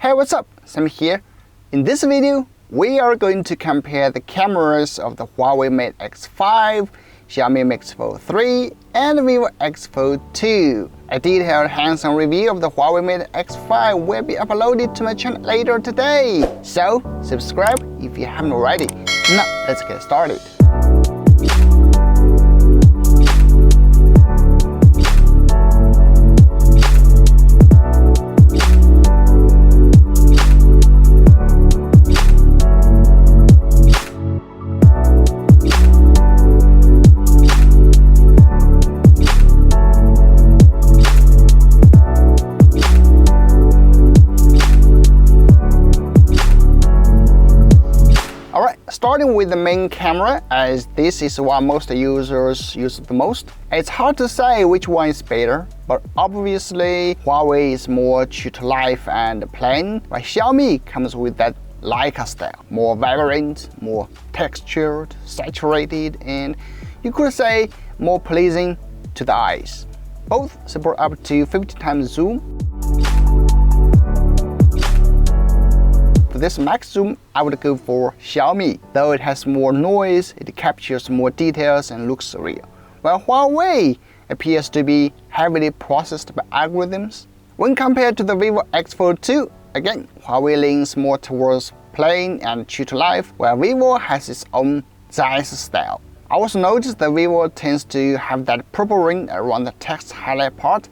Hey, what's up? Sami here. In this video, we are going to compare the cameras of the Huawei Mate X5, Xiaomi Mix Fold 3, and Vivo X Fold 2. A detailed hands-on review of the Huawei Mate X5 will be uploaded to my channel later today. So, subscribe if you haven't already. Now, let's get started. Starting with the main camera, as this is what most users use the most. It's hard to say which one is better, but obviously Huawei is more true to life and plain, while Xiaomi comes with that Leica style, more vibrant, more textured, saturated, and you could say more pleasing to the eyes. Both support up to 50 times zoom. For this max zoom, I would go for Xiaomi. Though it has more noise, it captures more details and looks real. While Huawei appears to be heavily processed by algorithms. When compared to the Vivo X Fold 2, again, Huawei leans more towards plain and true to life, while Vivo has its own Zeiss style. I also noticed that Vivo tends to have that purple ring around the text highlight part,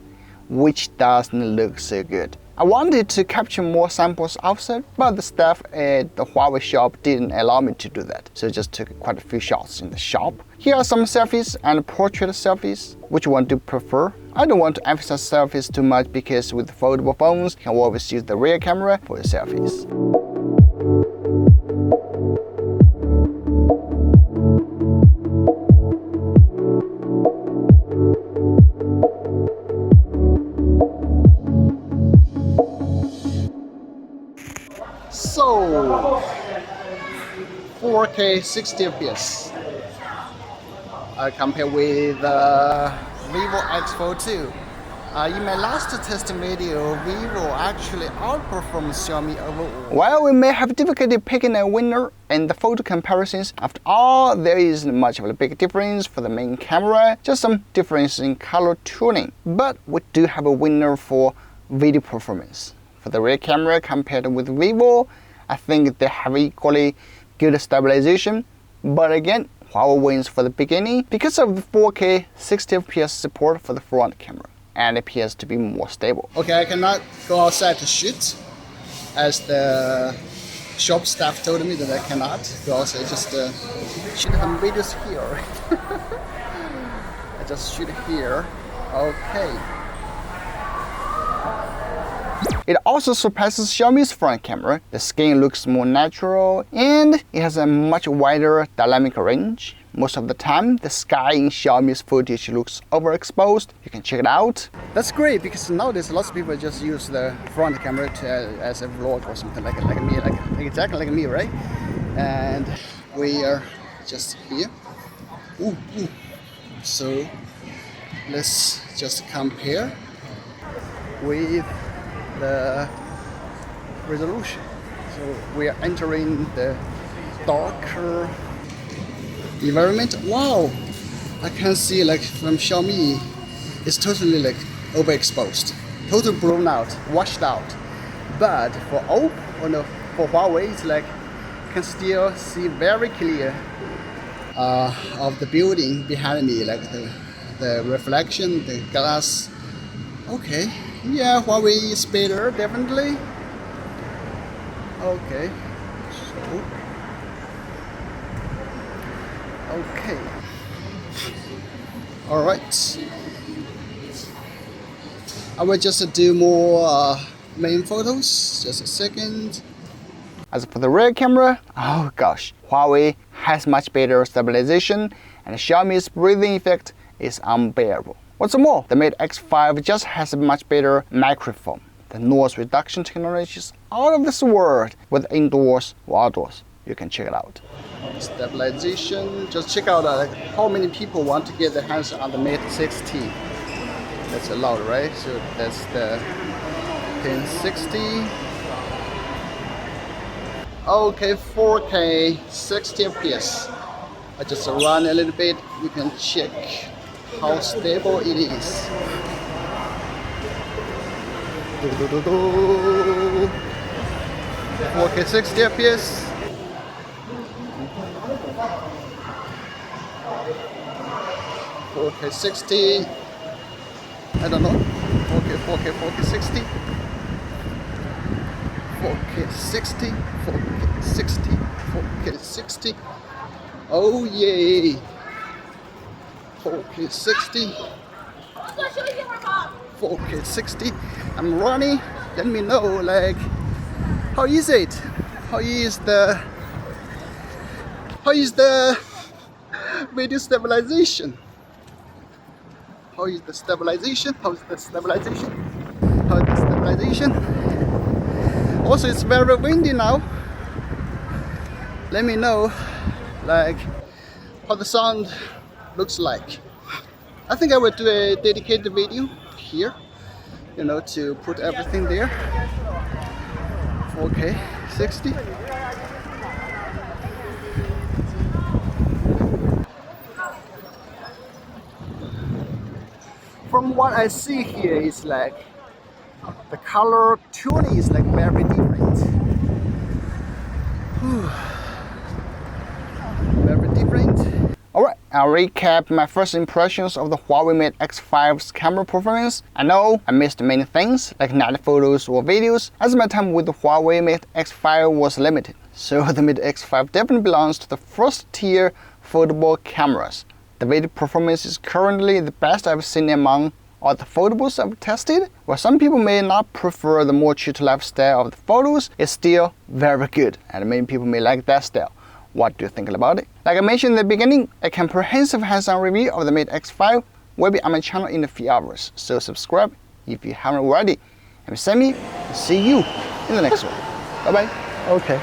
which doesn't look so good. I wanted to capture more samples outside, but the staff at the Huawei shop didn't allow me to do that, so I just took quite a few shots in the shop. Here are some selfies and portrait selfies. Which one do you prefer? I don't want to emphasize selfies too much because with foldable phones, you can always use the rear camera for your selfies. So, 4K 60 fps. I compare with Vivo X Fold 2. In my last testing video, Vivo actually outperformed Xiaomi overall. While we may have difficulty picking a winner in the photo comparisons, after all, there isn't much of a big difference for the main camera, just some difference in color tuning. But we do have a winner for video performance. For the rear camera compared with Vivo, I think they have equally good stabilization, but again, Huawei wins for the beginning because of the 4K 60 fps support for the front camera, and it appears to be more stable. Okay, I cannot go outside to shoot, as the shop staff told me that I cannot go outside, just shoot some videos here. I just shoot here. Okay. It also surpasses Xiaomi's front camera. The skin looks more natural and it has a much wider dynamic range. Most of the time, the sky in Xiaomi's footage looks overexposed. You can check it out. That's great because nowadays lots of people just use the front camera as a vlog or something like me, like exactly like me, right? And we are just here. So let's just compare with the resolution. So we are entering the darker environment. Wow, I can see like from Xiaomi, it's totally like overexposed, totally blown out, washed out. But for for Huawei, it's like can still see very clear of the building behind me, like the reflection, the glass. Okay. Yeah, Huawei is better, definitely. Okay. So. Okay. Alright. I will just do more main photos. Just a second. As for the rear camera, oh gosh, Huawei has much better stabilization, and Xiaomi's breathing effect is unbearable. What's more, the Mate X5 just has a much better microphone. The noise reduction technology is out of this world, whether indoors or outdoors. You can check it out. Stabilization, just check out like how many people want to get their hands on the Mate 60. That's a lot, right? So that's the 1060. Okay, 4K 60 FPS. I just run a little bit. You can check how stable it is. 4K 60 FPS. 4K 60. I don't know. 4K 60. 4K 60. 4K 60. 4K 60. Oh yay. 4K 60. 4K 60. I'm running. Let me know, like, how is it? How is the video stabilization? How is the stabilization? How is the stabilization? How is the stabilization? Also, it's very windy now. Let me know, like, how the sound looks like. I think I will do a dedicated video here, you know, to put everything there. 4K 60. From what I see here, is like the color tuning is like very different. Very different. Alright, I'll recap my first impressions of the Huawei Mate X5's camera performance. I know I missed many things, like night photos or videos, as my time with the Huawei Mate X5 was limited. So the Mate X5 definitely belongs to the first tier foldable cameras. The video performance is currently the best I've seen among all the foldables I've tested. While some people may not prefer the more chill-to-life style of the photos, it's still very good, and many people may like that style. What do you think about it? Like I mentioned in the beginning, a comprehensive hands-on review of the Mate X5 will be on my channel in a few hours, so subscribe if you haven't already. I'm Sami, see you in the next one. Bye bye. Okay.